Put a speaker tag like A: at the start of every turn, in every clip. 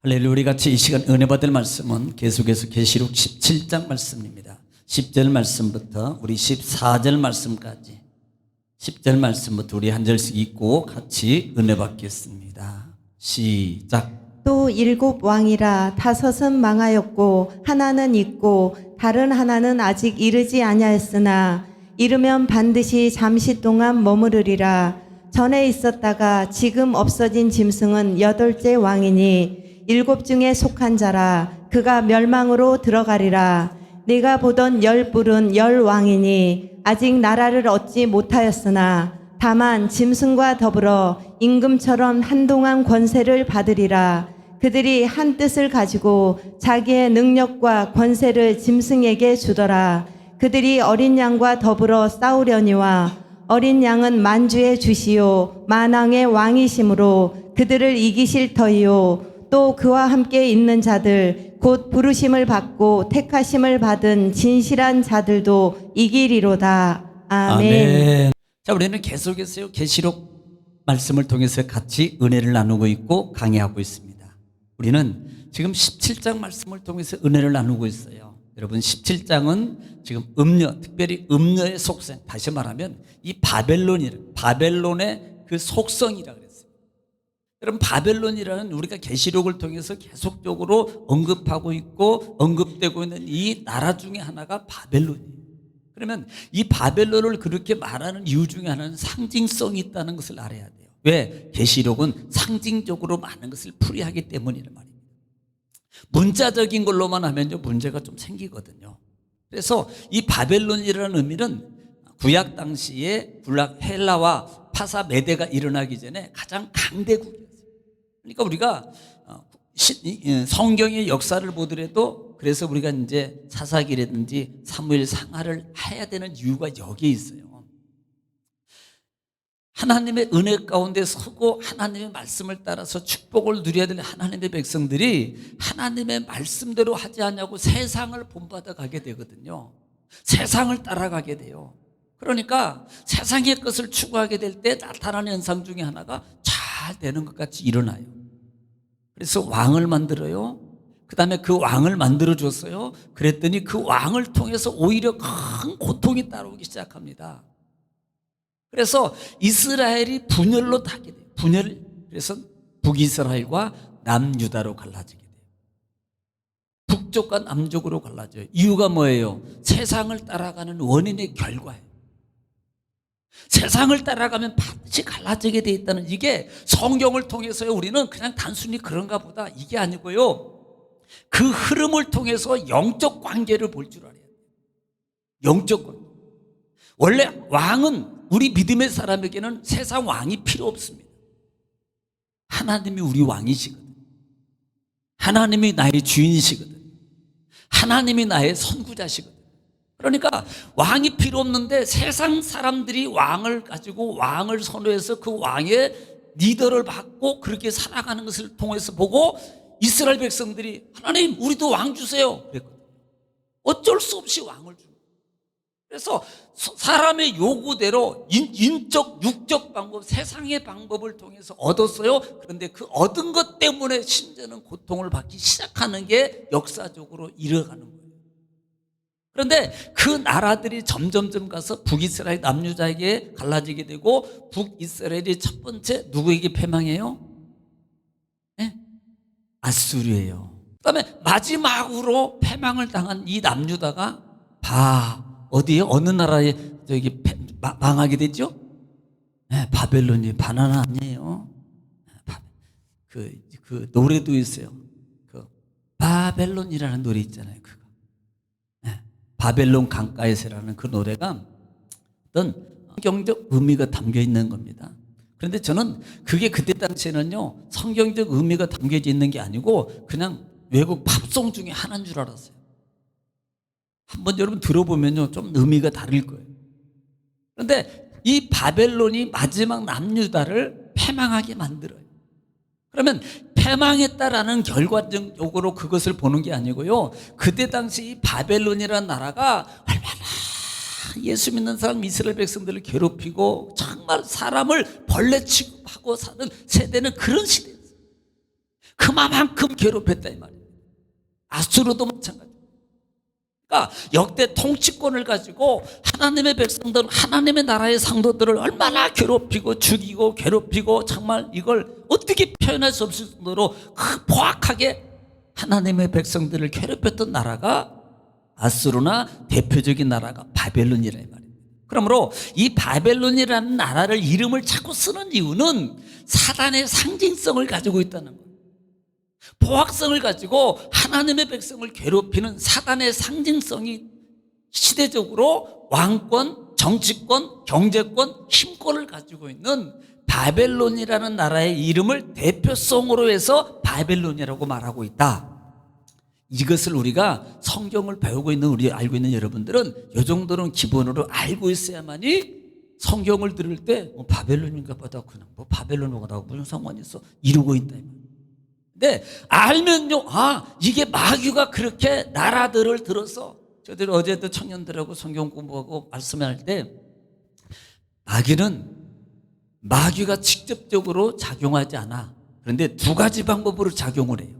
A: 할렐루야. 우리 같이 이 시간 은혜 받을 말씀은 계속해서 계시록 17장 말씀입니다. 10절 말씀부터 우리 14절 말씀까지 10절 말씀부터 우리 한 절씩 읽고 같이 은혜 받겠습니다. 시작.
B: 또 일곱 왕이라 다섯은 망하였고 하나는 있고 다른 하나는 아직 이르지 아니하였으나 이르면 반드시 잠시 동안 머무르리라. 전에 있었다가 지금 없어진 짐승은 여덟째 왕이니 일곱 중에 속한 자라. 그가 멸망으로 들어가리라. 네가 보던 열 뿔은 열 왕이니 아직 나라를 얻지 못하였으나 다만 짐승과 더불어 임금처럼 한동안 권세를 받으리라. 그들이 한 뜻을 가지고 자기의 능력과 권세를 짐승에게 주더라. 그들이 어린 양과 더불어 싸우려니와 어린 양은 만주의 주시요 만왕의 왕이심으로 그들을 이기실 터이요 또 그와 함께 있는 자들 곧 부르심을 받고 택하심을 받은 진실한 자들도 이기리로다. 아멘.
A: 자, 우리는 계속해서 계시록 말씀을 통해서 같이 은혜를 나누고 있고 강의하고 있습니다. 우리는 지금 17장 말씀을 통해서 은혜를 나누고 있어요. 여러분, 17장은 지금 음녀, 특별히 음녀의 속성, 다시 말하면 이 바벨론의 그 속성이라 그랬어요. 여러분, 바벨론이라는 우리가 계시록을 통해서 계속적으로 언급하고 있고 언급되고 있는 이 나라 중에 하나가 바벨론이에요. 그러면 이 바벨론을 그렇게 말하는 이유 중에 하나는 상징성이 있다는 것을 알아야 돼요. 왜? 계시록은 상징적으로 많은 것을 풀이하기 때문이란 말입니다. 문자적인 걸로만 하면요 문제가 좀 생기거든요. 그래서 이 바벨론이라는 의미는 구약 당시에 헬라와 파사 메대가 일어나기 전에 가장 강대국이었어요. 그러니까 우리가 성경의 역사를 보더라도 그래서 우리가 이제 사사기라든지 사무엘 상하를 해야 되는 이유가 여기에 있어요. 하나님의 은혜 가운데 서고 하나님의 말씀을 따라서 축복을 누려야 되는 하나님의 백성들이 하나님의 말씀대로 하지 않냐고 세상을 본받아 가게 되거든요. 세상을 따라가게 돼요. 그러니까 세상의 것을 추구하게 될 때 나타나는 현상 중에 하나가 잘 되는 것 같이 일어나요. 그래서 왕을 만들어요. 그 다음에 그 왕을 만들어줬어요. 그랬더니 그 왕을 통해서 오히려 큰 고통이 따라오기 시작합니다. 그래서 이스라엘이 분열로 타게 돼요. 그래서 북이스라엘과 남유다로 갈라지게 돼요. 북쪽과 남쪽으로 갈라져요. 이유가 뭐예요? 세상을 따라가는 원인의 결과예요. 세상을 따라가면 반드시 갈라지게 돼 있다는 이게 성경을 통해서 우리는 그냥 단순히 그런가 보다 이게 아니고요. 그 흐름을 통해서 영적 관계를 볼 줄 알아야 돼요. 영적 관계. 원래 왕은 우리 믿음의 사람에게는 세상 왕이 필요 없습니다. 하나님이 우리 왕이시거든. 하나님이 나의 주인이시거든. 하나님이 나의 선구자시거든. 그러니까 왕이 필요 없는데 세상 사람들이 왕을 가지고 왕을 선호해서 그 왕의 리더를 받고 그렇게 살아가는 것을 통해서 보고 이스라엘 백성들이 하나님 우리도 왕 주세요 그랬거든요. 어쩔 수 없이 왕을 줍니다. 그래서 사람의 요구대로 인적 육적 방법 세상의 방법을 통해서 얻었어요. 그런데 그 얻은 것 때문에 심지어는 고통을 받기 시작하는 게 역사적으로 이뤄가는 거예요. 그런데 그 나라들이 점점점 가서 북이스라엘 남유다에게 갈라지게 되고 북이스라엘이 첫 번째 누구에게 패망해요? 네? 아수르예요. 그다음에 마지막으로 패망을 당한 이 남유다가 어디에 어느 나라에 망하게 됐죠? 네, 바벨론이 바나나 아니에요. 그 노래도 있어요. 그 바벨론이라는 노래 있잖아요. 그거. 네, 바벨론 강가에서라는 그 노래가 어떤 성경적 의미가 담겨 있는 겁니다. 그런데 저는 그게 그때 당시에는요 성경적 의미가 담겨져 있는 게 아니고 그냥 외국 팝송 중에 하나인 줄 알았어요. 한번 여러분 들어보면요 좀 의미가 다를 거예요. 그런데 이 바벨론이 마지막 남유다를 패망하게 만들어요. 그러면 패망했다라는 결과적으로 그것을 보는 게 아니고요. 그때 당시 이 바벨론이라는 나라가 얼마나 예수 믿는 사람 이스라엘 백성들을 괴롭히고 정말 사람을 벌레 취급하고 사는 세대는 그런 시대였어요. 그만큼 괴롭혔다 이 말이에요. 아수르도 마찬가지. 그러니까 역대 통치권을 가지고 하나님의 백성들, 하나님의 나라의 상도들을 얼마나 괴롭히고 죽이고 괴롭히고, 정말 이걸 어떻게 표현할 수 없을 정도로 포악하게 하나님의 백성들을 괴롭혔던 나라가 아수르나 대표적인 나라가 바벨론이라 이 말이에요. 그러므로 이 바벨론이라는 나라를 이름을 자꾸 쓰는 이유는 사단의 상징성을 가지고 있다는 거예요. 포악성을 가지고 하나님의 백성을 괴롭히는 사단의 상징성이 시대적으로 왕권, 정치권, 경제권, 힘권을 가지고 있는 바벨론이라는 나라의 이름을 대표성으로 해서 바벨론이라고 말하고 있다. 이것을 우리가 성경을 배우고 있는 우리 알고 있는 여러분들은 이 정도는 기본으로 알고 있어야만이 성경을 들을 때 바벨론인가 보다, 그냥 바벨론하고 나하고 무슨 상관이 있어, 이러고 있다. 근데 알면요, 이게 마귀가 그렇게 나라들을 들어서, 저들 어제도 청년들하고 성경 공부하고 말씀할 때 마귀가 직접적으로 작용하지 않아. 그런데 두 가지 방법으로 작용을 해요.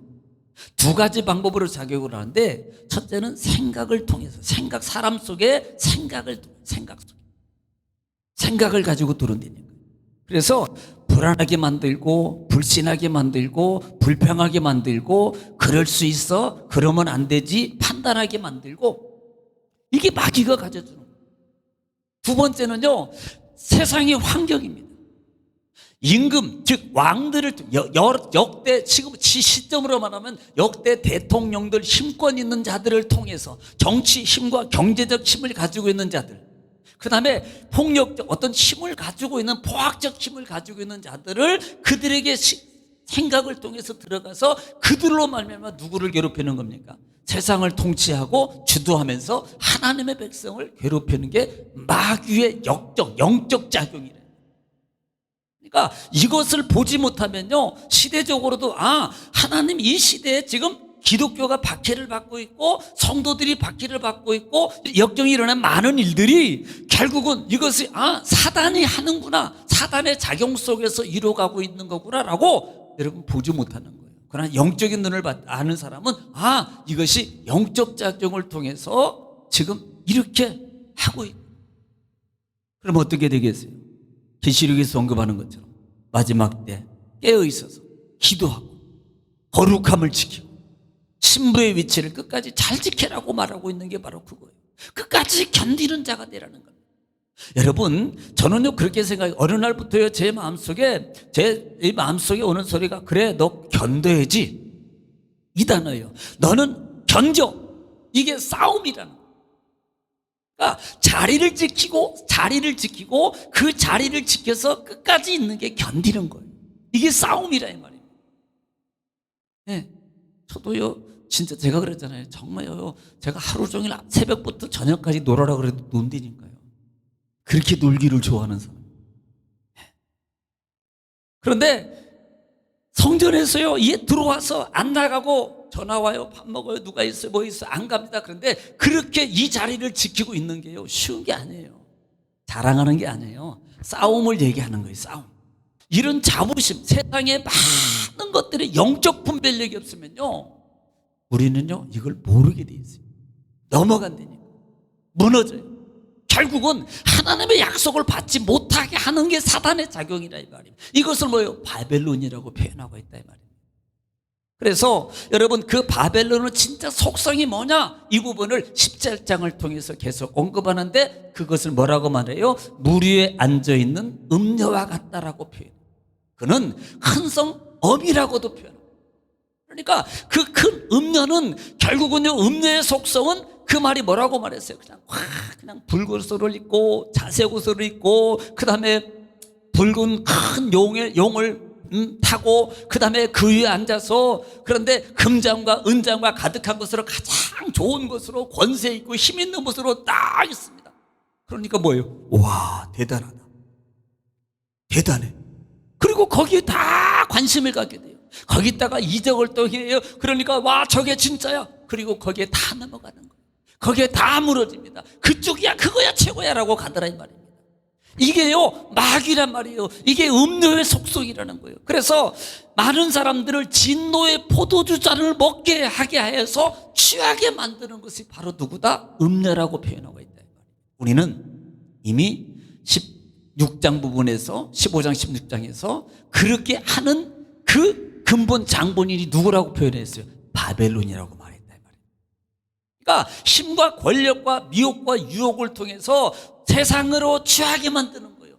A: 두 가지 방법으로 작용을 하는데, 첫째는 생각을 통해서, 사람 속에 생각을 가지고 들어온다는 거예요. 그래서 불안하게 만들고, 불신하게 만들고, 불평하게 만들고, 그럴 수 있어, 그러면 안 되지, 판단하게 만들고, 이게 마귀가 가져주는 거예요. 두 번째는요, 세상의 환경입니다. 임금, 즉 왕들을, 역대 지금 시점으로 말하면 역대 대통령들, 힘권 있는 자들을 통해서, 정치 힘과 경제적 힘을 가지고 있는 자들, 그 다음에 폭력적 어떤 힘을 가지고 있는, 포악적 힘을 가지고 있는 자들을 그들에게 생각을 통해서 들어가서 그들로 말미암아 누구를 괴롭히는 겁니까? 세상을 통치하고 주도하면서 하나님의 백성을 괴롭히는 게 마귀의 영적 작용이래요. 그러니까 이것을 보지 못하면요, 시대적으로도 하나님 이 시대에 지금 기독교가 박해를 받고 있고, 성도들이 박해를 받고 있고, 역경이 일어난 많은 일들이 결국은 이것이 사단이 하는구나, 사단의 작용 속에서 이루어가고 있는 거구나라고 여러분 보지 못하는 거예요. 그러나 영적인 눈을 아는 사람은 이것이 영적 작용을 통해서 지금 이렇게 하고 있고, 그럼 어떻게 되겠어요? 계시록에서 언급하는 것처럼 마지막 때 깨어 있어서 기도하고 거룩함을 지키고 신부의 위치를 끝까지 잘 지키라고 말하고 있는 게 바로 그거예요. 끝까지 견디는 자가 되라는 겁니다. 여러분, 저는요 그렇게 생각해요. 어느 날부터요 제 마음속에 오는 소리가, 그래 너 견뎌야지, 이 단어예요. 너는 견뎌. 이게 싸움이라는 거예요. 그러니까 자리를 지키고 그 자리를 지켜서 끝까지 있는 게 견디는 거예요. 이게 싸움이라 이 말이에요. 네, 저도요 진짜 제가 그랬잖아요. 정말요, 제가 하루 종일 새벽부터 저녁까지 놀아라 그래도 논다니까요. 그렇게 놀기를 좋아하는 사람. 그런데 성전에서요, 들어와서 안 나가고 전화 와요, 밥 먹어요, 누가 있어요, 뭐 있어요, 안 갑니다. 그런데 그렇게 이 자리를 지키고 있는 게요 쉬운 게 아니에요. 자랑하는 게 아니에요. 싸움을 얘기하는 거예요. 싸움. 이런 자부심, 세상에 많은 것들이 영적 분별력이 없으면요 우리는요 이걸 모르게 돼 있어요. 넘어간다니까. 무너져요. 결국은 하나님의 약속을 받지 못하게 하는 게 사단의 작용이라 이 말이에요. 이것을 뭐예요? 바벨론이라고 표현하고 있다 이 말이에요. 그래서 여러분, 그 바벨론은 진짜 속성이 뭐냐, 이 부분을 17장을 통해서 계속 언급하는데, 그것을 뭐라고 말해요? 물 위에 앉아있는 음녀와 같다라고 표현해요. 그는 큰성 엄이라고도 표현해요. 그러니까 그 큰 음녀는 결국은요, 음녀의 속성은 그 말이 뭐라고 말했어요? 그냥 붉은 옷을 입고 자색 옷을 입고, 그 다음에 붉은 큰 용을 타고, 그 다음에 그 위에 앉아서, 그런데 금장과 은장과 가득한 것으로 가장 좋은 것으로 권세 있고 힘 있는 것으로 딱 있습니다. 그러니까 뭐예요? 와, 대단하다, 대단해. 그리고 거기에 다 관심을 갖게 돼요. 거기다가 이적을 또 해요. 그러니까 와, 저게 진짜야. 그리고 거기에 다 넘어가는 거예요. 거기에 다 무너집니다. 그쪽이야, 그거야, 최고야 라고 가더라 이 말입니다. 이게요 마귀란 말이에요. 이게 음료의 속성이라는 거예요. 그래서 많은 사람들을 진노의 포도주잔을 먹게 하게 해서 취하게 만드는 것이 바로 누구다? 음녀라고 표현하고 있다. 우리는 이미 16장 부분에서 15장 16장에서 그렇게 하는 그 근본 장본인이 누구라고 표현했어요? 바벨론이라고 말했다. 그러니까 힘과 권력과 미혹과 유혹을 통해서 세상으로 취하게 만드는 거예요.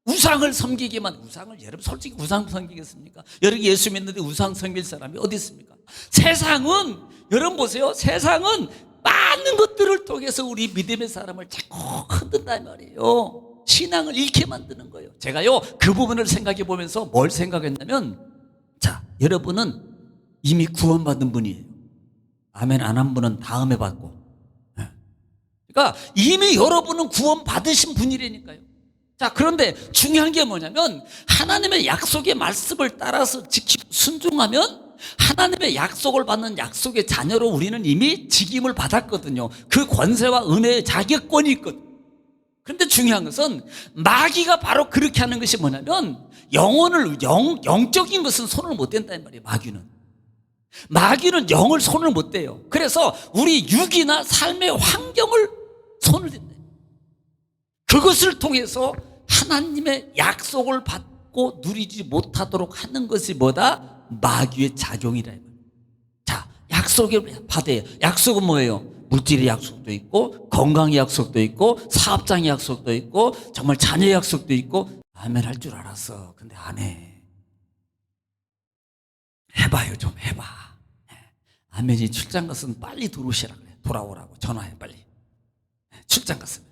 A: 우상을 섬기게만. 우상을 여러분 솔직히 우상 섬기겠습니까? 여러분 예수 믿는데 우상 섬길 사람이 어디 있습니까? 세상은 여러분 보세요. 세상은 많은 것들을 통해서 우리 믿음의 사람을 자꾸 흔든단 말이에요. 신앙을 잃게 만드는 거예요. 제가요 그 부분을 생각해 보면서 뭘 생각했냐면, 자, 여러분은 이미 구원받은 분이에요. 아멘 안 한 분은 다음에 받고. 그러니까 이미 여러분은 구원받으신 분이라니까요. 자, 그런데 중요한 게 뭐냐면 하나님의 약속의 말씀을 따라서 지키고 순종하면 하나님의 약속을 받는 약속의 자녀로 우리는 이미 직임을 받았거든요. 그 권세와 은혜의 자격권이 있거든요. 그런데 중요한 것은 마귀가 바로 그렇게 하는 것이 뭐냐면 영적인 것은 손을 못 댄다는 말이에요. 마귀는 영을 손을 못 대요. 그래서 우리 육이나 삶의 환경을 손을 댄다. 그것을 통해서 하나님의 약속을 받고 누리지 못하도록 하는 것이 뭐다? 마귀의 작용이라. 자, 약속을 받아요. 약속은 뭐예요? 물질의 약속도 있고, 건강의 약속도 있고, 사업장의 약속도 있고, 정말 자녀의 약속도 있고. 아멘 할 줄 알았어. 근데 안 해. 해봐요, 좀 해봐. 아멘이 출장 갔으면 빨리 들어오시라 그래. 돌아오라고 전화해 빨리. 출장 갔으면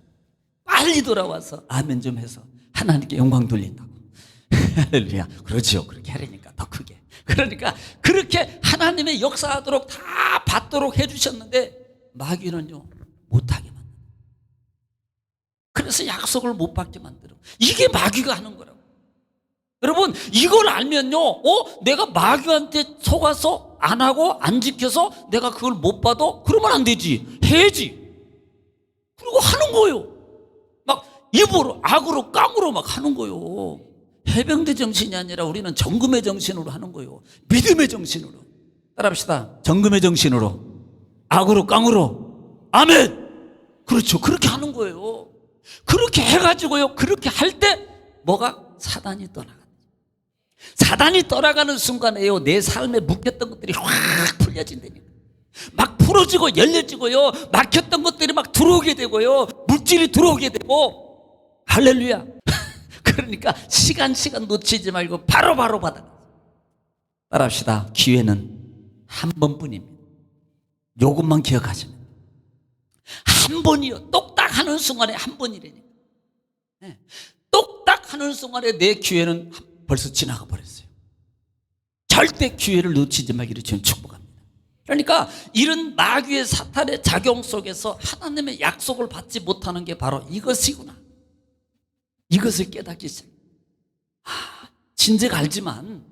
A: 빨리 돌아와서 아멘 좀 해서 하나님께 영광 돌린다고. 할렐루야. 그렇죠. 그렇게 하려니까 더 크게. 그러니까 그렇게 하나님의 역사하도록 다 받도록 해주셨는데 마귀는요 못하게 만들어. 그래서 약속을 못 받게 만들어. 이게 마귀가 하는 거라고. 여러분 이걸 알면요 내가 마귀한테 속아서 안 하고 안 지켜서 내가 그걸 못 받아? 그러면 안 되지. 해야지. 그리고 하는 거예요. 막 입으로 악으로 깡으로 막 하는 거예요. 해병대 정신이 아니라 우리는 정금의 정신으로 하는 거예요. 믿음의 정신으로. 따라합시다. 정금의 정신으로. 악으로 깡으로. 아멘. 그렇죠. 그렇게 하는 거예요. 그렇게 해가지고요 그렇게 할 때 뭐가? 사단이 떠나가. 사단이 떠나가는 순간에요 내 삶에 묶였던 것들이 확 풀려진다니까. 막 풀어지고 열려지고요 막혔던 것들이 막 들어오게 되고요 물질이 들어오게 되고. 할렐루야. 그러니까 시간 놓치지 말고 바로 받아. 따라합시다. 기회는 한 번뿐입니다. 요것만 기억하시면 한 번이요. 똑딱 하는 순간에 한 번이라니까. 똑딱 하는 순간에 내 기회는 벌써 지나가 버렸어요. 절대 기회를 놓치지 말기를 지금 축복합니다. 그러니까 이런 마귀의 사탄의 작용 속에서 하나님의 약속을 받지 못하는 게 바로 이것이구나. 이것을 깨닫기 시작. 진즉 알지만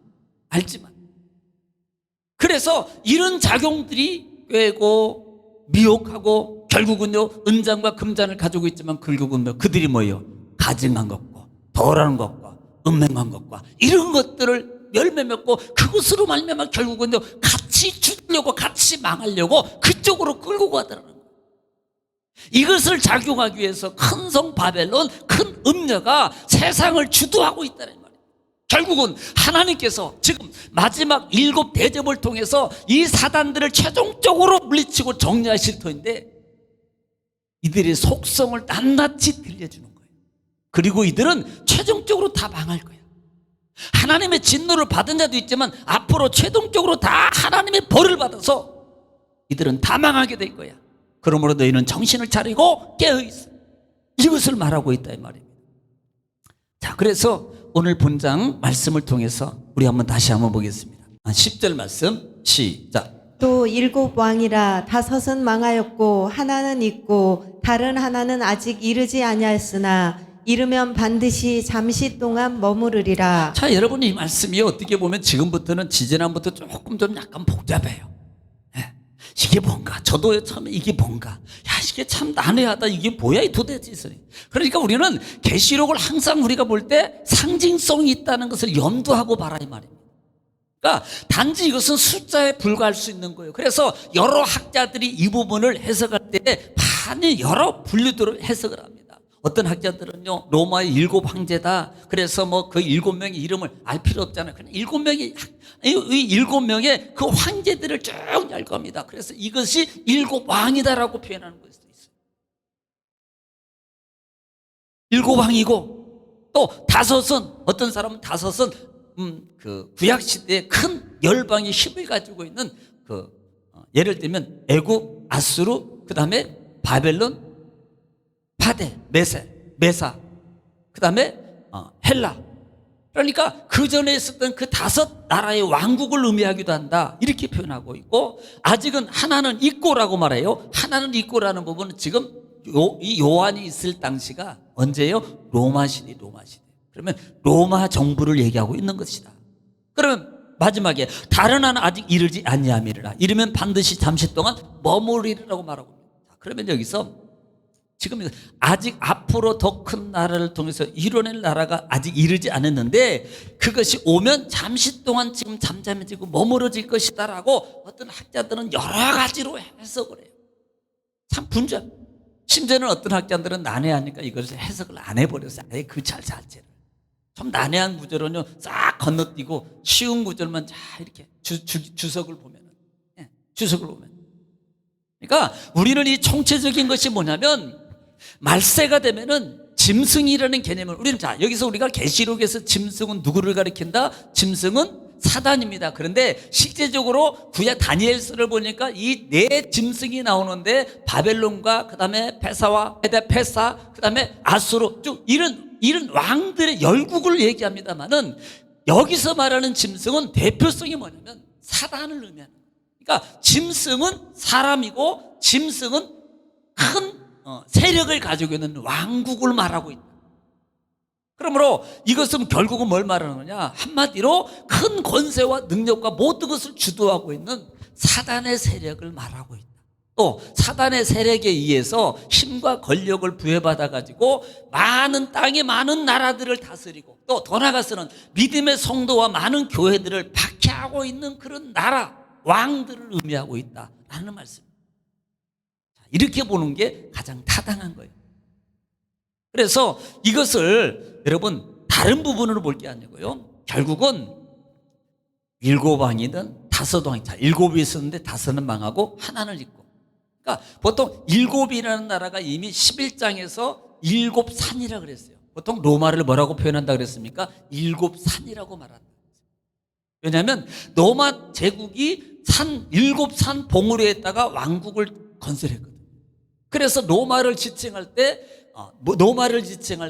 A: 그래서 이런 작용들이 꿰고 미혹하고 결국은요 은잔과 금잔을 가지고 있지만 결국은 그들이 뭐예요? 가증한 것과 덜한 것과 음행한 것과 이런 것들을 열매 맺고 그것으로 말미암아 결국은요 같이 죽으려고 같이 망하려고 그쪽으로 끌고 가더라는 거예요. 이것을 작용하기 위해서 큰 성 바벨론, 큰 음녀가 세상을 주도하고 있다는 말이에요. 결국은 하나님께서 지금 마지막 7 대접을 통해서 이 사단들을 최종적으로 물리치고 정리하실 터인데 이들의 속성을 낱낱이 들려주는 거예요. 그리고 이들은 최종적으로 다 망할 거야. 하나님의 진노를 받은 자도 있지만 앞으로 최종적으로 다 하나님의 벌을 받아서 이들은 다 망하게 될 거야. 그러므로 너희는 정신을 차리고 깨어있어. 이것을 말하고 있다 이 말입니다. 자, 그래서 오늘 본장 말씀을 통해서 우리 다시 한번 보겠습니다. 10절 말씀 시작.
B: 또 7 왕이라 5은 망하였고 하나는 있고 다른 하나는 아직 이르지 아니하였으나 이르면 반드시 잠시 동안 머무르리라.
A: 자, 여러분 이 말씀이 어떻게 보면 지금부터는 지지난부터 조금 좀 약간 복잡해요. 이게 뭔가? 저도 처음에 이게 뭔가? 야, 이게 참 난해하다. 이게 뭐야 이 도대체 소리. 그러니까 우리는 계시록을 항상 우리가 볼 때 상징성이 있다는 것을 염두하고 봐라 이 말입니다. 그러니까 단지 이것은 숫자에 불과할 수 있는 거예요. 그래서 여러 학자들이 이 부분을 해석할 때 많이 여러 분류대로 해석을 합니다. 어떤 학자들은요, 로마의 7 황제다. 그래서 뭐 그 7명의 이름을 알 필요 없잖아요. 그냥 7명의, 이 7명의 그 황제들을 쭉 열 겁니다. 그래서 이것이 7 왕이다라고 표현하는 것이 있어요. 7 왕이고, 또 5은, 어떤 사람은 5은 그 구약 시대에 큰 열방의 힘을 가지고 있는 예를 들면 애굽, 아수르, 그다음에 바벨론, 파데, 메사, 그다음에 헬라. 그러니까 그 전에 있었던 그 5 나라의 왕국을 의미하기도 한다. 이렇게 표현하고 있고, 아직은 하나는 있고라고 말해요. 하나는 있고라는 부분은 지금 이 요한이 있을 당시가 언제예요? 로마 시대. 그러면 로마 정부를 얘기하고 있는 것이다. 그러면 마지막에 다른 하나 아직 이르지 아니함이라. 이르면 반드시 잠시 동안 머무리라고 말하고 있습니다. 그러면 여기서 지금 아직 앞으로 더 큰 나라를 통해서 이뤄낼 나라가 아직 이르지 않았는데 그것이 오면 잠시 동안 지금 잠잠해지고 머무러질 것이다라고 어떤 학자들은 여러 가지로 해석을 해요. 참 분주한. 심지어는 어떤 학자들은 난해하니까 이것을 해석을 안 해버렸어요. 아예 그 자체를. 좀 난해한 구절은요, 싹 건너뛰고 쉬운 구절만 자 이렇게 주석을 보면, 주석을 보면. 그러니까 우리는 이 총체적인 것이 뭐냐면 말세가 되면은 짐승이라는 개념을 우리는 자 여기서 우리가 계시록에서 짐승은 누구를 가리킨다? 짐승은 사단입니다. 그런데 실제적으로 구약 다니엘서를 보니까 이 4 짐승이 나오는데 바벨론과 그다음에 페사, 그다음에 아수르 쭉 이런 왕들의 열국을 얘기합니다만은 여기서 말하는 짐승은 대표성이 뭐냐면 사단을 의미하는 거예요. 그러니까 짐승은 사람이고 짐승은 큰 세력을 가지고 있는 왕국을 말하고 있다. 그러므로 이것은 결국은 뭘 말하는 거냐? 한마디로 큰 권세와 능력과 모든 것을 주도하고 있는 사단의 세력을 말하고 있다. 또 사단의 세력에 의해서 힘과 권력을 부여받아 가지고 많은 땅의 많은 나라들을 다스리고 또 더 나아가서는 믿음의 성도와 많은 교회들을 박해하고 있는 그런 나라 왕들을 의미하고 있다라는 말씀입니다. 이렇게 보는 게 가장 타당한 거예요. 그래서 이것을 여러분 다른 부분으로 볼 게 아니고요. 결국은 7 왕이든 5 왕이, 자 7이 있었는데 5는 망하고 하나는 있고. 그러니까 보통 7이라는 나라가 이미 11장에서 7 산이라고 그랬어요. 보통 로마를 뭐라고 표현한다 그랬습니까? 7 산이라고 말한다. 왜냐하면 로마 제국이 7 산 봉우리에다가 왕국을 건설했거든요. 그래서 로마를 지칭할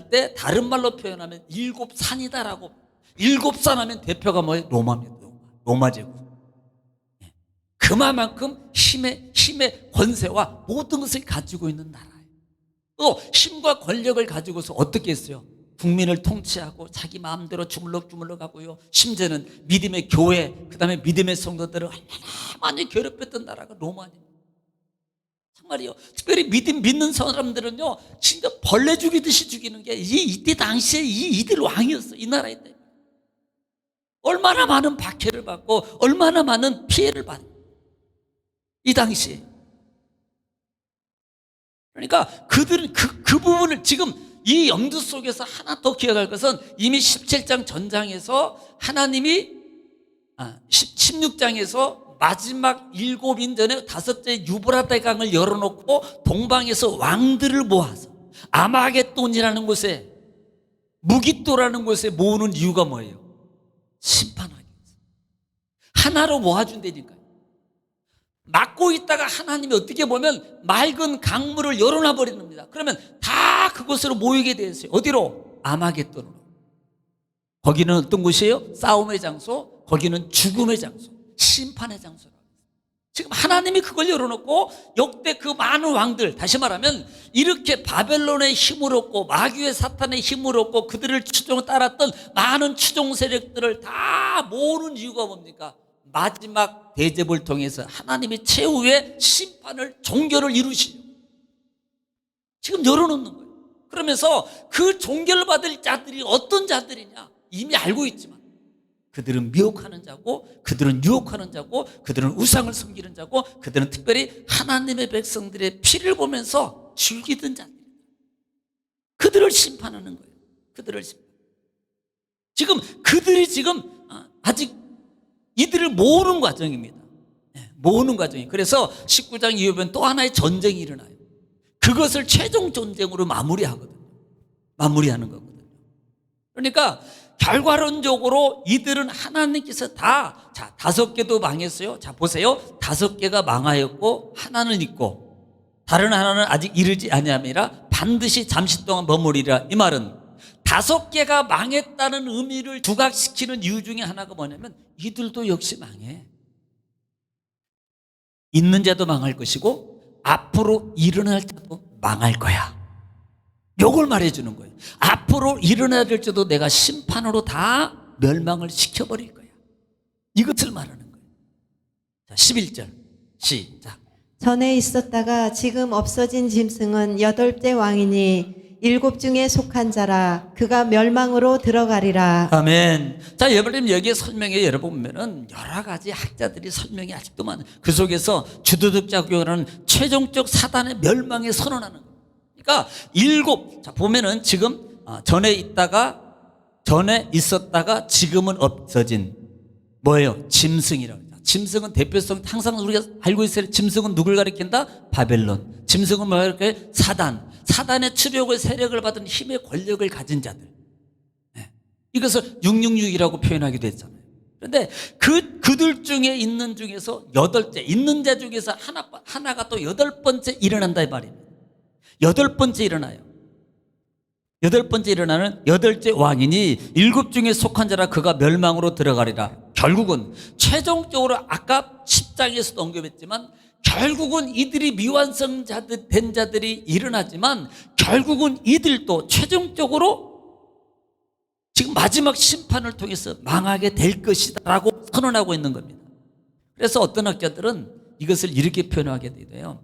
A: 때 다른 말로 표현하면 7 산이다라고. 7 산 하면 대표가 뭐예요? 로마입니다. 로마 제국. 그만큼 힘의 권세와 모든 것을 가지고 있는 나라예요. 또 힘과 권력을 가지고서 어떻게 했어요? 국민을 통치하고 자기 마음대로 주물럭주물럭 하고요. 심지어는 믿음의 교회, 그 다음에 믿음의 성도들을 얼마나 많이 괴롭혔던 나라가 로마입니다. 정말이요. 특별히 믿는 사람들은요, 진짜 벌레 죽이듯이 죽이는 게 이때 당시에 이들 왕이었어. 이 나라에 때. 얼마나 많은 박해를 받고 얼마나 많은 피해를 받고 이 당시에. 그러니까 그들은 그 부분을 지금 이 염두 속에서 하나 더 기억할 것은 이미 17장 전장에서 하나님이 16장에서 마지막 7인전에 5째 유브라데 강을 열어놓고 동방에서 왕들을 모아서 아마겟돈이라는 곳에 무깃도라는 곳에 모으는 이유가 뭐예요? 심판하기 위해서. 하나로 모아준다니까요. 막고 있다가 하나님이 어떻게 보면 맑은 강물을 열어놔 버리는 겁니다. 그러면 다 그곳으로 모이게 되었어요. 어디로? 아마겟돈으로. 거기는 어떤 곳이에요? 싸움의 장소, 거기는 죽음의 장소, 심판의 장소라고. 지금 하나님이 그걸 열어놓고 역대 그 많은 왕들, 다시 말하면 이렇게 바벨론의 힘을 얻고 마귀의 사탄의 힘을 얻고 그들을 따랐던 많은 추종 세력들을 다 모으는 이유가 뭡니까? 마지막 대접을 통해서 하나님이 최후의 심판을 종결을 이루시려고 지금 열어놓는 거예요. 그러면서 그 종결받을 자들이 어떤 자들이냐 이미 알고 있지만 그들은 미혹하는 자고, 그들은 유혹하는 자고, 그들은 우상을 섬기는 자고, 그들은 특별히 하나님의 백성들의 피를 보면서 즐기던 자들. 그들을 심판하는 거예요. 그들을 심판. 지금 그들이 지금 아직 이들을 모으는 과정입니다. 모으는 과정이에요. 그래서 19장 이후에 보면 또 하나의 전쟁이 일어나요. 그것을 최종 전쟁으로 마무리하거든요. 마무리하는 거거든요. 그러니까 결과론적으로 이들은 하나님께서 다, 자, 5개도 망했어요. 자, 보세요. 5개가 망하였고 하나는 있고 다른 하나는 아직 이르지 아니함이라 반드시 잠시 동안 머무리라. 이 말은 5개가 망했다는 의미를 부각시키는 이유 중에 하나가 뭐냐면 이들도 역시 망해. 있는 자도 망할 것이고 앞으로 일어날 자도 망할 거야. 요걸 말해주는 거예요. 앞으로 일어날 자도 내가 심판으로 다 멸망을 시켜버릴 거야. 이것을 말하는 거예요. 자, 11절 시작.
B: 전에 있었다가 지금 없어진 짐승은 8째 왕이니 7 중에 속한 자라. 그가 멸망으로 들어가리라.
A: 아멘. 자, 여러분 여기에 설명에 여러분 보면은 여러 가지 학자들이 설명이 아직도 많아요. 그 속에서 주도적 작용하는 최종적 사단의 멸망에 선언하는 거예요. 그러니까 7, 자, 보면은 지금 전에 있었다가 지금은 없어진 뭐예요? 짐승이라고. 짐승은 대표성 항상 우리가 알고 있어요. 짐승은 누굴 가리킨다? 바벨론. 짐승은 뭐가 이렇게 사단의 추력을 세력을 받은 힘의 권력을 가진 자들. 네. 이것을 666이라고 표현하기도 했잖아요. 그런데 그들 중에 있는 중에서 8째 있는 자 중에서 하나가 또 8번째 일어난다 이 말입니다. 8번째 일어나요. 8번째 일어나는 8째 왕이니 7 중에 속한 자라. 그가 멸망으로 들어가리라. 결국은 최종적으로 아까 10장에서도 언급했지만 결국은 이들이 미완성자들 된 자들이 일어나지만 결국은 이들도 최종적으로 지금 마지막 심판을 통해서 망하게 될 것이다 라고 선언하고 있는 겁니다. 그래서 어떤 학자들은 이것을 이렇게 표현하게 돼요.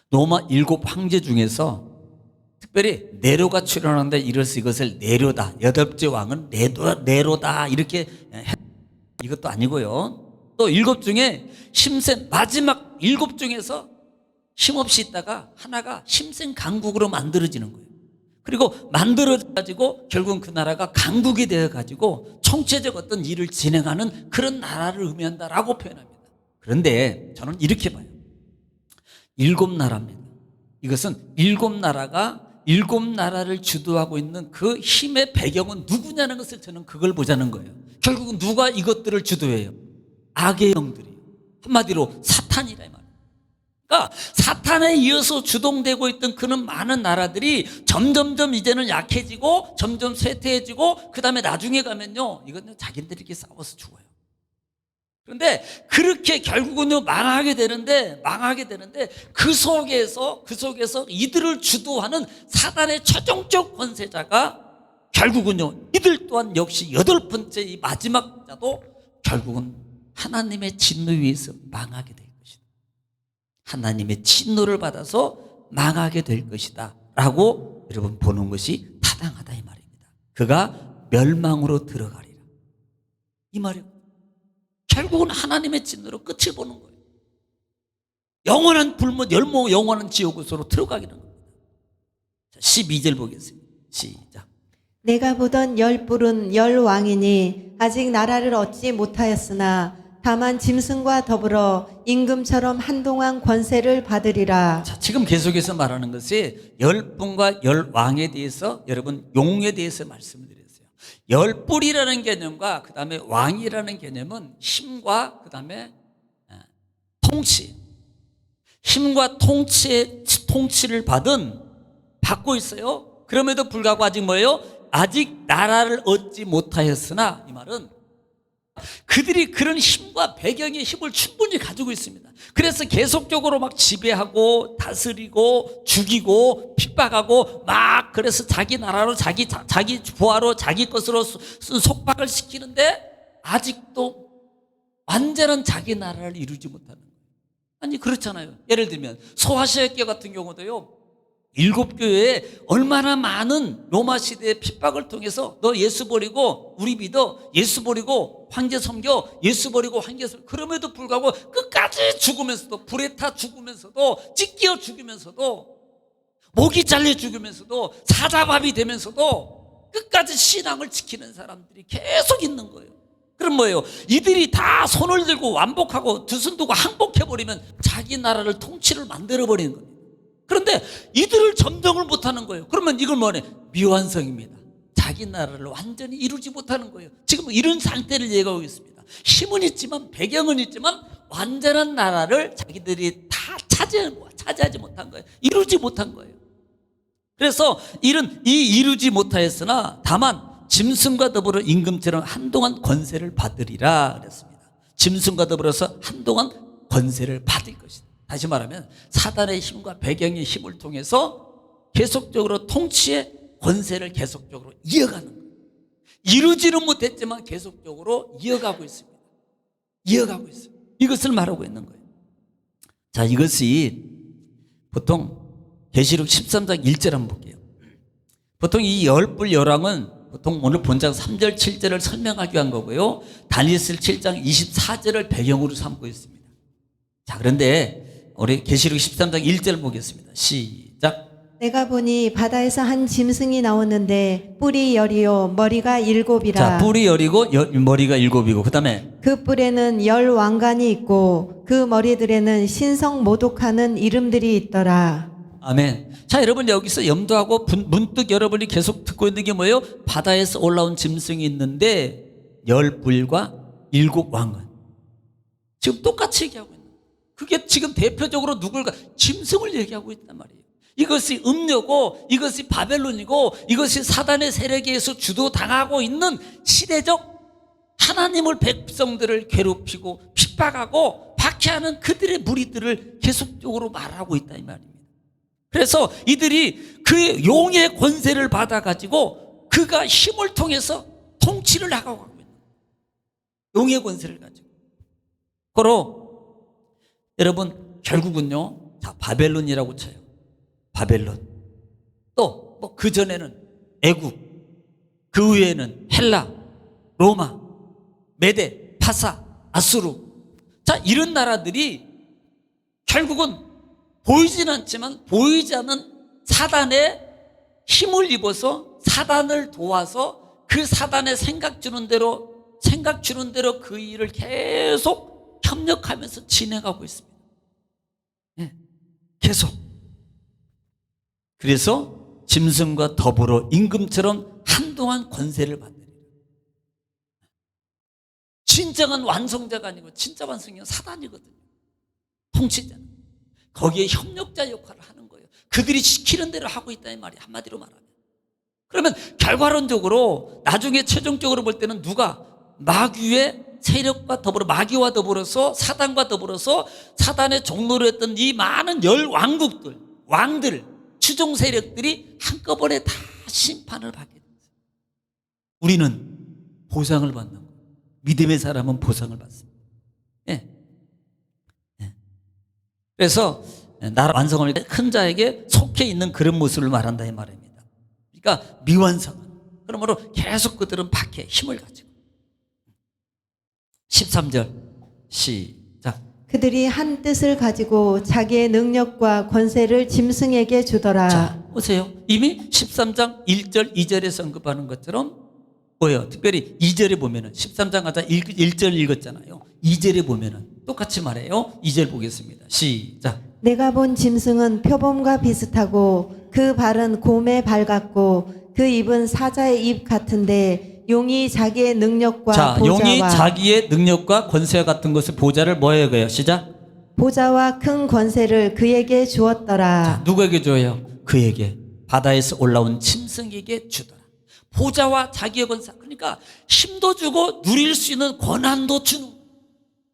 A: 로마 7 황제 중에서 특별히 네로가 출현하는데 이것을 네로다, 8째 왕은 네로다 이렇게 이것도 아니고요. 또 7 중에 마지막 7 중에서 힘없이 있다가 하나가 힘센 강국으로 만들어지는 거예요. 그리고 만들어가지고 결국은 그 나라가 강국이 되어가지고 총체적 어떤 일을 진행하는 그런 나라를 의미한다라고 표현합니다. 그런데 저는 이렇게 봐요. 7 나라입니다. 이것은 7 나라를 주도하고 있는 그 힘의 배경은 누구냐는 것을 저는 그걸 보자는 거예요. 결국은 누가 이것들을 주도해요? 악의 영들이에요. 한마디로 사탄이라 이 말이에요. 그러니까 사탄에 이어서 주동되고 있던 그런 많은 나라들이 점점점 이제는 약해지고 점점 쇠퇴해지고 그 다음에 나중에 가면요 이건 자기들끼리 싸워서 죽어요. 그런데 그렇게 결국은요 망하게 되는데 그 속에서 이들을 주도하는 사단의 최종적 권세자가 결국은요 이들 또한 역시 8번째 이 마지막 자도 결국은 하나님의 진노 위에서 망하게 될 것이다. 하나님의 진노를 받아서 망하게 될 것이다 라고 여러분 보는 것이 타당하다 이 말입니다. 그가 멸망으로 들어가리라 이 말이에요. 결국은 하나님의 진노로 끝을 보는 거예요. 영원한 불못 열모 영원한 지옥으로 들어가기는 겁니다. 자, 12절 보겠습니다. 시작.
B: 내가 보던 10뿔은 10왕이니 아직 나라를 얻지 못하였으나 다만 짐승과 더불어 임금처럼 한동안 권세를 받으리라.
A: 자, 지금 계속해서 말하는 것이 10분과 10왕에 대해서 여러분 용에 대해서 말씀을 드렸어요. 10뿔이라는 개념과 그 다음에 왕이라는 개념은 힘과 그 다음에 통치, 힘과 통치를 받고 있어요. 그럼에도 불구하고 아직 뭐예요? 아직 나라를 얻지 못하였으나 이 말은 그들이 그런 힘과 배경의 힘을 충분히 가지고 있습니다. 그래서 계속적으로 막 지배하고 다스리고 죽이고 핍박하고 막 그래서 자기 나라로 자기 부하로 자기 것으로 속박을 시키는데 아직도 완전한 자기 나라를 이루지 못하는 거예요. 아니 그렇잖아요. 예를 들면 소아시아계 같은 경우도요. 일곱 교회에 얼마나 많은 로마 시대의 핍박을 통해서 너 예수 버리고 우리 믿어, 예수 버리고 황제 섬겨, 예수 버리고 황제 섬겨, 그럼에도 불구하고 끝까지 죽으면서도, 불에 타 죽으면서도, 찢겨 죽으면서도, 목이 잘려 죽으면서도, 사자밥이 되면서도 끝까지 신앙을 지키는 사람들이 계속 있는 거예요. 그럼 뭐예요? 이들이 다 손을 들고 완복하고 두 손 두고 항복해버리면 자기 나라를 통치를 만들어버리는 거예요. 그런데 이들을 점령을 못하는 거예요. 그러면 이걸 뭐래? 미완성입니다. 자기 나라를 완전히 이루지 못하는 거예요. 지금 이런 상태를 얘기하고 있습니다. 힘은 있지만, 배경은 있지만 완전한 나라를 자기들이 다 차지하지 못한 거예요. 이루지 못한 거예요. 그래서 이루지 못하였으나 다만 짐승과 더불어 임금처럼 한동안 권세를 받으리라 그랬습니다. 짐승과 더불어서 한동안 권세를 받을 것이다. 다시 말하면 사단의 힘과 배경의 힘을 통해서 계속적으로 통치의 권세를 계속적으로 이어가는 거예요. 이루지는 못했지만 계속적으로 이어가고 있습니다. 이어가고 있어요. 이것을 말하고 있는 거예요. 자, 이것이 보통 계시록 13장 1절 한번 볼게요. 보통 이 열불 열왕은 보통 오늘 본장 3절 7절을 설명하기 위한 거고요. 다니엘 7장 24절을 배경으로 삼고 있습니다. 자, 그런데 우리 계시록 13장 1절 보겠습니다. 시작.
B: 내가 보니 바다에서 한 짐승이 나오는데 뿔이 열이요 머리가 일곱이라.
A: 자, 뿔이 열이고 머리가 일곱이고 그 다음에
B: 그 뿔에는 열 왕관이 있고 그 머리들에는 신성 모독하는 이름들이 있더라.
A: 아멘. 자, 여러분 여기서 염두하고 문득 여러분이 계속 듣고 있는 게 뭐예요? 바다에서 올라온 짐승이 있는데 열 뿔과 일곱 왕관. 지금 똑같이 얘기하고 있는 거예요. 그게 지금 대표적으로 누굴까? 짐승을 얘기하고 있단 말이에요. 이것이 음녀고 이것이 바벨론이고 이것이 사단의 세력에 의해서 주도당하고 있는 시대적 하나님을 백성들을 괴롭히고 핍박하고 박해하는 그들의 무리들을 계속적으로 말하고 있다 이 말입니다. 그래서 이들이 그 용의 권세를 받아가지고 그가 힘을 통해서 통치를 나가고 있는 거예요. 용의 권세를 가지고. 그러 여러분 결국은요, 자, 바벨론이라고 쳐요. 바벨론. 또 뭐 그 전에는 애굽, 그 위에는 헬라, 로마, 메데, 파사, 아수르. 자, 이런 나라들이 결국은 보이진 않지만 보이지 않는 사단의 힘을 입어서 사단을 도와서 그 사단의 생각 주는 대로 그 일을 계속 협력하면서 진행하고 있습니다. 예, 계속. 그래서 짐승과 더불어 임금처럼 한동안 권세를 받으리라. 진정한 완성자가 아니고 진짜 완성자는 사단이거든요. 통치자는. 거기에 협력자 역할을 하는 거예요. 그들이 시키는 대로 하고 있다는 말이 한마디로 말하면. 그러면 결과론적으로 나중에 최종적으로 볼 때는 누가 마귀의 세력과 더불어 마귀와 더불어서 사단과 더불어서 사단의 종로를 했던 이 많은 열 왕국들, 왕들, 추종 세력들이 한꺼번에 다 심판을 받게 됩니다. 우리는 보상을 받는 거예요. 믿음의 사람은 보상을 받습니다. 예. 예. 그래서 나라 완성을 큰 자에게 속해 있는 그런 모습을 말한다 이 말입니다. 그러니까 미완성은. 그러므로 계속 그들은 박해 힘을 가지고. 13절 시작.
B: 그들이 한 뜻을 가지고 자기의 능력과 권세를 짐승에게 주더라.
A: 자, 보세요. 이미 13장 1절 2절에서 언급하는 것처럼 뭐예요? 특별히 2절에 보면은 13장 가자 1절 읽었잖아요. 2절에 보면은 똑같이 말해요. 2절 보겠습니다. 시작.
B: 내가 본 짐승은 표범과 비슷하고 그 발은 곰의 발 같고 그 입은 사자의 입 같은데 용이 자기의 능력과
A: 자,
B: 보좌와
A: 용이 자기의 능력과 권세와 같은 것을 보좌를 뭐예요? 그요 시작.
B: 보좌와 큰 권세를 그에게 주었더라.
A: 자, 누구에게 줘요? 그에게. 바다에서 올라온 짐승에게 주더라. 보좌와 자기의 권세. 그러니까 힘도 주고 누릴 수 있는 권한도 주는.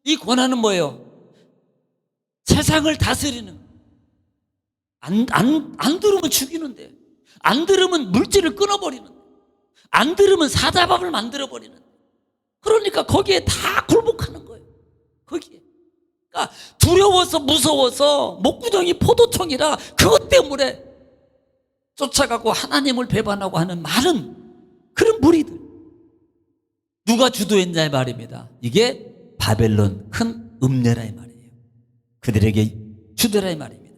A: 이 권한은 뭐예요? 세상을 다스리는. 안 들으면 죽이는데, 안 들으면 물질을 끊어버리는, 안 들으면 사자밥을 만들어버리는. 그러니까 거기에 다 굴복하는 거예요. 거기에. 그러니까 두려워서 무서워서 목구덩이 포도청이라 그것 때문에 쫓아가고 하나님을 배반하고 하는 많은 그런 무리들, 누가 주도했냐의 말입니다. 이게 바벨론 큰 음녀라의 말이에요. 그들에게 주도라의 말입니다.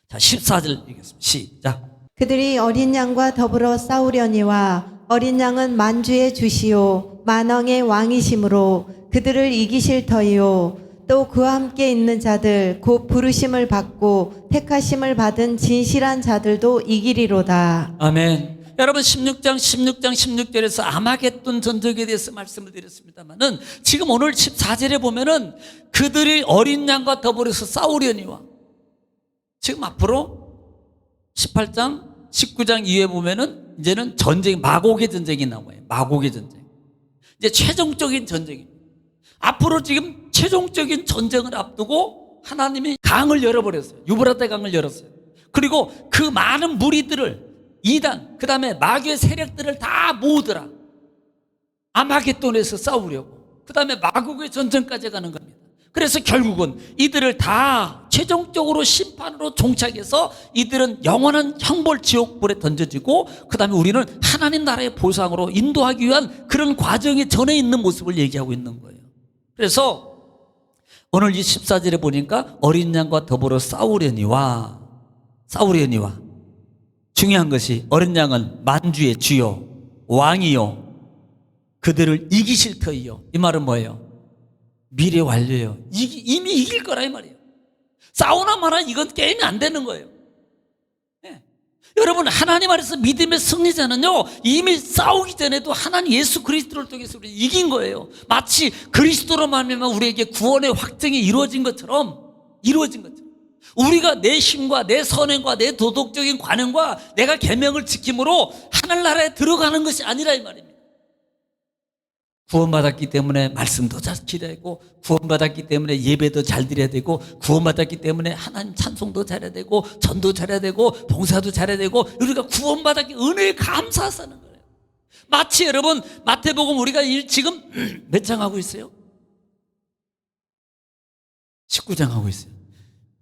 A: 자, 14절 읽겠습니다. 시작.
B: 그들이 어린 양과 더불어 싸우려니와 어린 양은 만주의 주시오 만왕의 왕이심으로 그들을 이기실 터이요 또 그와 함께 있는 자들 곧 부르심을 받고 택하심을 받은 진실한 자들도 이기리로다.
A: 아멘. 여러분 16절에서 아마겟돈 전쟁에 대해서 말씀을 드렸습니다만은 지금 오늘 14절에 보면은 그들이 어린 양과 더불어서 싸우려니와, 지금 앞으로 18장 19장 이후에 보면은 이제는 전쟁, 마곡의 전쟁이 나와요. 마곡의 전쟁. 이제 최종적인 전쟁입니다. 앞으로 지금 최종적인 전쟁을 앞두고 하나님이 강을 열어버렸어요. 유브라데 강을 열었어요. 그리고 그 많은 무리들을, 이단, 그 다음에 마귀의 세력들을 다 모으더라. 아마겟돈에서 싸우려고. 그 다음에 마곡의 전쟁까지 가는 겁니다. 그래서 결국은 이들을 다 최종적으로 심판으로 종착해서 이들은 영원한 형벌 지옥불에 던져지고, 그 다음에 우리는 하나님 나라의 보상으로 인도하기 위한 그런 과정이 전에 있는 모습을 얘기하고 있는 거예요. 그래서 오늘 이 14절에 보니까 어린 양과 더불어 싸우려니와, 중요한 것이 어린 양은 만주의 주요 왕이요 그들을 이기실 터이요. 이 말은 뭐예요? 미래 완료예요. 이미 이길 거라 이 말이에요. 싸우나 마나 이건 게임이 안 되는 거예요. 네. 여러분, 하나님 안에서 믿음의 승리자는요 이미 싸우기 전에도 하나님 예수 그리스도를 통해서 우리 이긴 거예요. 마치 그리스도로 말미암아 우리에게 구원의 확정이 이루어진 것처럼, 우리가 내 힘과 내 선행과 내 도덕적인 관행과 내가 계명을 지킴으로 하늘나라에 들어가는 것이 아니라 이 말입니다. 구원받았기 때문에 말씀도 잘 지켜야 되고, 구원받았기 때문에 예배도 잘 드려야 되고, 구원받았기 때문에 하나님 찬송도 잘해야 되고, 전도 잘해야 되고, 봉사도 잘해야 되고, 우리가 구원받았기 은혜에 감사해서 하는 거예요. 마치 여러분 마태복음 우리가 지금 몇 장 하고 있어요? 19장 하고 있어요.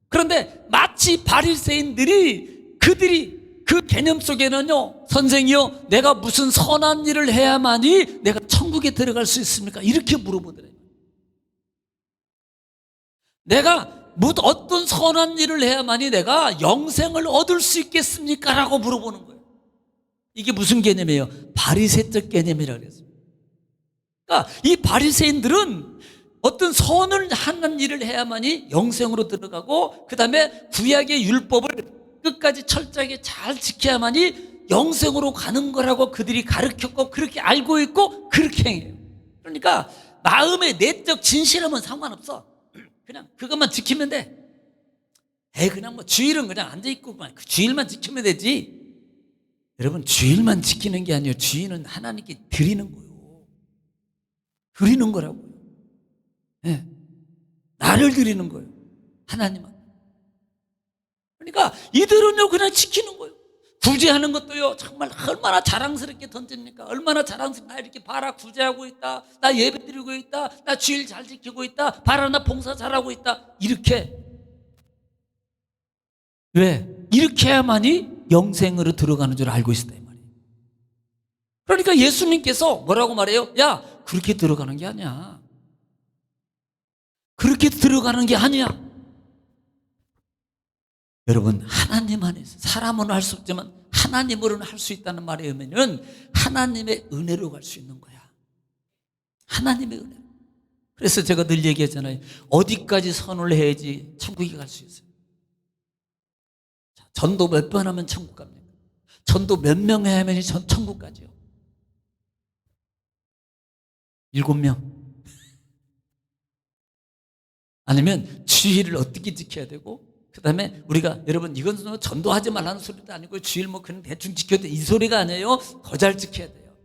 A: 그런데 마치 바리새인들이, 그들이 그 개념 속에는요, 선생이요, 내가 무슨 선한 일을 해야만이 내가 천국에 들어갈 수 있습니까? 이렇게 물어보더래요. 내가 어떤 선한 일을 해야만이 내가 영생을 얻을 수 있겠습니까? 라고 물어보는 거예요. 이게 무슨 개념이에요? 바리새적 개념이라고 그랬어요. 그러니까 이 바리새인들은 어떤 선을 하는 일을 해야만이 영생으로 들어가고, 그 다음에 구약의 율법을 끝까지 철저하게 잘 지켜야만이 영생으로 가는 거라고 그들이 가르쳤고, 그렇게 알고 있고 그렇게 행해요. 그러니까 마음의 내적 진실함은 상관없어. 그냥 그것만 지키면 돼. 그냥 뭐 주일은 그냥 앉아있고 그 주일만 지키면 되지. 여러분, 주일만 지키는 게 아니에요. 주일은 하나님께 드리는 거예요. 드리는 거라고요. 네. 나를 드리는 거예요. 하나님한테. 그러니까 이들은요 그냥 지키는 거예요. 구제하는 것도요 정말 얼마나 자랑스럽게 던집니까? 얼마나 자랑스럽게, 나 이렇게 봐라, 구제하고 있다, 나 예배 드리고 있다, 나 주일 잘 지키고 있다, 봐라, 나 봉사 잘하고 있다. 이렇게. 왜? 이렇게 해야만이 영생으로 들어가는 줄 알고 있었다 이 말이에요. 그러니까 예수님께서 뭐라고 말해요? 야, 그렇게 들어가는 게 아니야. 그렇게 들어가는 게 아니야. 여러분, 하나님 안에서, 사람은 할 수 없지만 하나님으로는 할 수 있다는 말에 의하면 하나님의 은혜로 갈 수 있는 거야. 하나님의 은혜. 그래서 제가 늘 얘기했잖아요. 어디까지 선을 해야지 천국에 갈 수 있어요? 전도 몇 번 하면 천국 갑니까? 전도 몇 명 해야 하면 천국 가죠? 7명. 아니면 주의를 어떻게 지켜야 되고, 그 다음에 우리가, 여러분, 이건 전도하지 말라는 소리도 아니고 주일 뭐 그냥 대충 지켜야 돼, 이 소리가 아니에요. 더 잘 지켜야 돼요.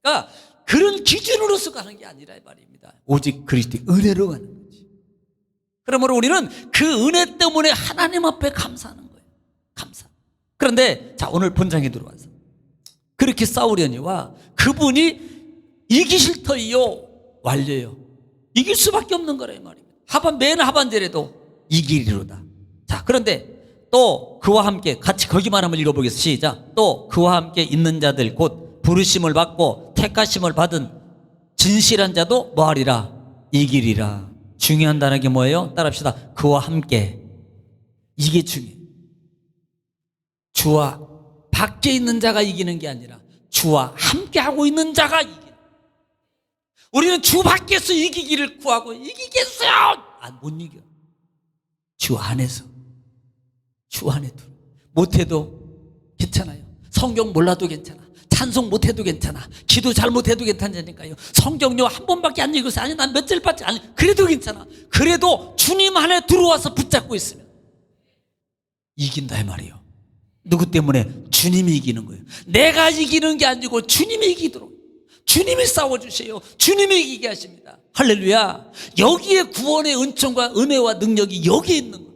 A: 그러니까 그런 기준으로서 가는 게 아니라 이 말입니다. 오직 그리스도의 은혜로 가는 거지. 그러므로 우리는 그 은혜 때문에 하나님 앞에 감사하는 거예요. 감사. 그런데 자, 오늘 본장에 들어와서 그렇게 싸우려니와 그분이 이기실 터이요 완료요. 이길 수밖에 없는 거라 이 말입니다. 맨 하반절에도 이기리로다. 자, 그런데 또 그와 함께 같이 거기만 한번 읽어보겠습니다. 시작. 또 그와 함께 있는 자들 곧 부르심을 받고 택하심을 받은 진실한 자도 뭐하리라? 이기리라. 중요한 단어가 뭐예요? 따라합시다. 그와 함께. 이게 중요해요. 주와 밖에 있는 자가 이기는 게 아니라 주와 함께 하고 있는 자가 이기는. 우리는 주 밖에서 이기기를 구하고 이기겠어요? 못 이겨. 주 안에서. 주 안에 들어. 못해도 괜찮아요. 성경 몰라도 괜찮아. 찬송 못해도 괜찮아. 기도 잘 못해도 괜찮으니까요. 성경요 한 번밖에 안 읽어서 아니 난 몇 절밖에 안 읽어. 그래도 괜찮아. 그래도 주님 안에 들어와서 붙잡고 있으면 이긴다 이 말이에요. 누구 때문에? 주님이 이기는 거예요. 내가 이기는 게 아니고 주님이 이기도록 주님이 싸워주세요. 주님이 이기게 하십니다. 할렐루야. 여기에 구원의 은총과 은혜와 능력이 여기에 있는 거예요.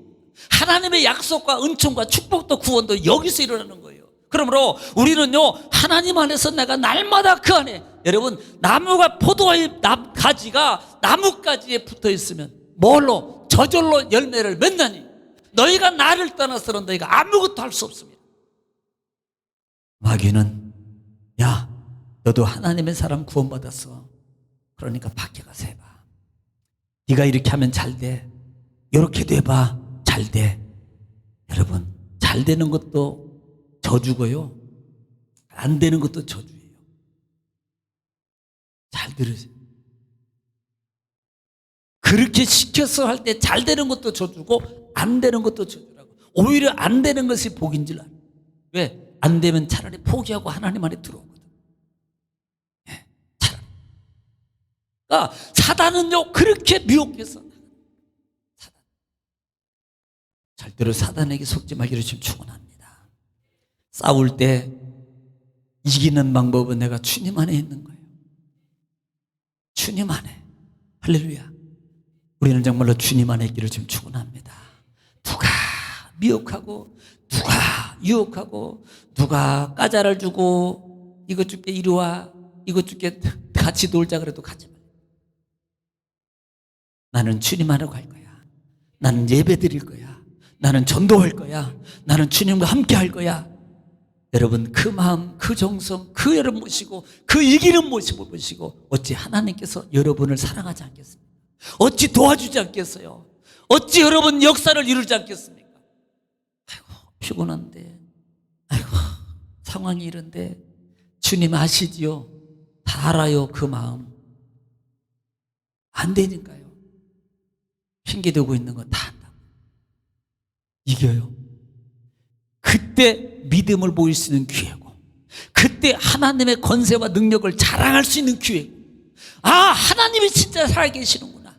A: 하나님의 약속과 은총과 축복도 구원도 여기서 일어나는 거예요. 그러므로 우리는요 하나님 안에서 내가 날마다 그 안에, 여러분 나무가 포도의 가지가 나뭇가지에 붙어 있으면 뭘로? 저절로 열매를 맺나니 너희가 나를 떠나서는 너희가 아무것도 할 수 없습니다. 마귀는 야 너도 하나님의 사람 구원받았어. 그러니까 밖에 가서 해봐. 네가 이렇게 하면 잘 돼. 이렇게도 해봐. 잘 돼. 여러분 잘 되는 것도 저주고요 안 되는 것도 저주예요. 잘 들으세요. 그렇게 시켜서 할 때 잘 되는 것도 저주고 안 되는 것도 저주라고. 오히려 안 되는 것이 복인 줄 알아요. 왜? 안 되면 차라리 포기하고 하나님 안에 들어오거든. 예, 차라리. 그러니까 사단은요 그렇게 미혹해서 절대로 사단에게 속지 말기를 지금 축원합니다. 싸울 때 이기는 방법은 내가 주님 안에 있는 거예요. 주님 안에. 할렐루야. 우리는 정말로 주님 안에 있기를 지금 축원합니다. 누가 미혹하고 누가 유혹하고 누가 까자를 주고 이것 줄게 이리 와 이것 줄게 같이 놀자 그래도 가지 마. 나는 주님 안에 갈 거야. 나는 예배 드릴 거야. 나는 전도할 거야. 나는 주님과 함께 할 거야. 여러분 그 마음 그 정성 그 여러분 모시고 그 이기는 모습을 보시고 어찌 하나님께서 여러분을 사랑하지 않겠습니까? 어찌 도와주지 않겠어요? 어찌 여러분 역사를 이루지 않겠습니까? 아이고 피곤한데 아이고 상황이 이런데 주님 아시지요? 다 알아요. 그 마음 안 되니까요. 핑계대고 있는 건 다 안다고. 이겨요. 그때 믿음을 보일 수 있는 기회고 그때 하나님의 권세와 능력을 자랑할 수 있는 기회고 하나님이 진짜 살아계시는구나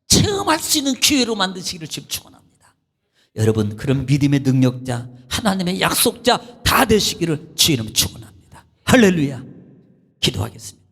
A: 체험할 수 있는 기회로 만드시기를 지금 축원합니다. 여러분 그런 믿음의 능력자 하나님의 약속자 다 되시기를 주의 이름 축원합니다. 할렐루야. 기도하겠습니다.